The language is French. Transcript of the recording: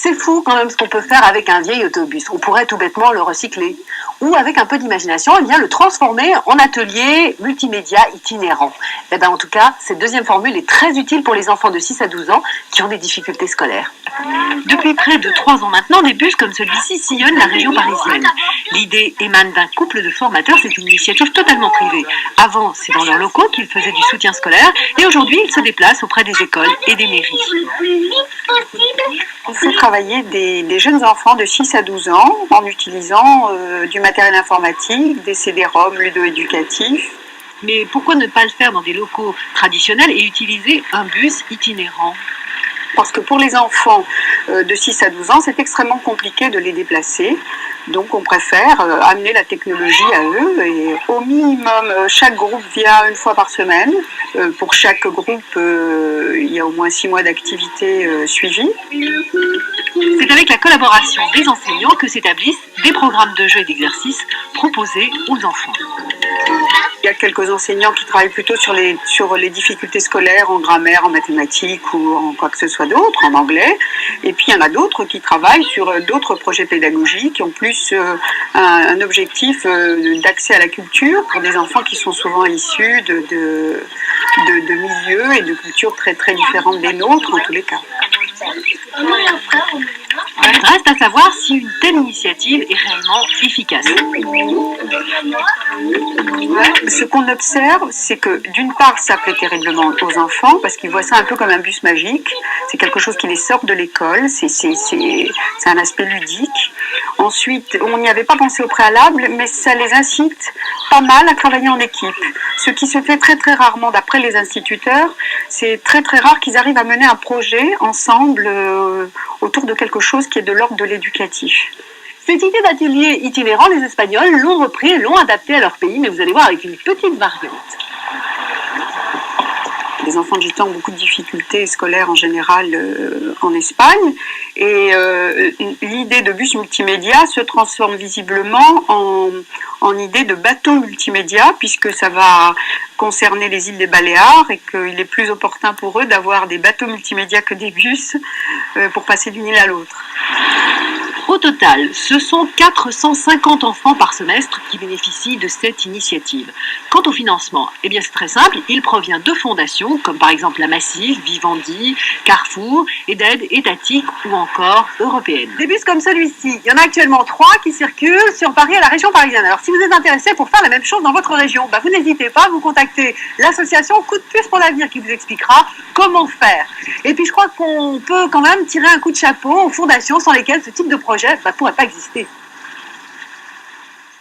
C'est fou quand même ce qu'on peut faire avec un vieil autobus. On pourrait tout bêtement le recycler. Ou avec un peu d'imagination, eh bien, le transformer en atelier multimédia itinérant. Eh ben, en tout cas, cette deuxième formule est très utile pour les enfants de 6 à 12 ans qui ont des difficultés scolaires. Depuis près de 3 ans maintenant, des bus comme celui-ci sillonnent la région parisienne. L'idée émane d'un couple de formateurs, c'est une initiative totalement privée. Avant, c'est dans leurs locaux qu'ils faisaient du soutien scolaire et aujourd'hui, ils se déplacent auprès des écoles et des mairies. On fait travailler des jeunes enfants de 6 à 12 ans en utilisant du matériel informatique, des CD-ROM ludo-éducatifs. Mais pourquoi ne pas le faire dans des locaux traditionnels et utiliser un bus itinérant ? Parce que pour les enfants de 6 à 12 ans, c'est extrêmement compliqué de les déplacer. Donc on préfère amener la technologie à eux et au minimum chaque groupe vient une fois par semaine. Pour chaque groupe, il y a au moins 6 mois d'activité suivie. C'est avec la collaboration des enseignants que s'établissent des programmes de jeux et d'exercices proposés aux enfants. Il y a quelques enseignants qui travaillent plutôt sur les difficultés scolaires en grammaire, en mathématiques ou en quoi que ce soit d'autre, en anglais. Et puis il y en a d'autres qui travaillent sur d'autres projets pédagogiques qui ont plus un objectif d'accès à la culture pour des enfants qui sont souvent issus de milieux et de cultures très très différentes des nôtres en tous les cas. Reste à savoir si une telle initiative est réellement efficace. Ce qu'on observe, c'est que d'une part, ça plaît terriblement aux enfants parce qu'ils voient ça un peu comme un bus magique. C'est quelque chose qui les sort de l'école, c'est un aspect ludique. Ensuite, on n'y avait pas pensé au préalable, mais ça les incite pas mal à travailler en équipe. Ce qui se fait très très rarement d'après les instituteurs, c'est très très rare qu'ils arrivent à mener un projet ensemble autour de quelque chose qui est de l'ordre de l'éducatif. Cette idée d'atelier itinérant, les Espagnols l'ont repris et l'ont adapté à leur pays, mais vous allez voir avec une petite variante. Les enfants de Gitans ont beaucoup de difficultés scolaires en général en Espagne et l'idée de bus multimédia se transforme visiblement en idée de bateau multimédia puisque ça va concerner les îles des Baléares et qu'il est plus opportun pour eux d'avoir des bateaux multimédia que des bus pour passer d'une île à l'autre. Au total, ce sont 450 enfants par semestre qui bénéficient de cette initiative. Quant au financement, eh bien c'est très simple, il provient de fondations comme par exemple la Massif, Vivendi, Carrefour et d'aides étatiques ou encore européennes. Des bus comme celui-ci, il y en a actuellement 3 qui circulent sur Paris et la région parisienne. Alors si vous êtes intéressé pour faire la même chose dans votre région, vous n'hésitez pas à vous contacter l'association Coup de puce pour l'avenir qui vous expliquera comment faire. Et puis je crois qu'on peut quand même tirer un coup de chapeau aux fondations sans lesquelles ce type de projet ne pourrait pas exister.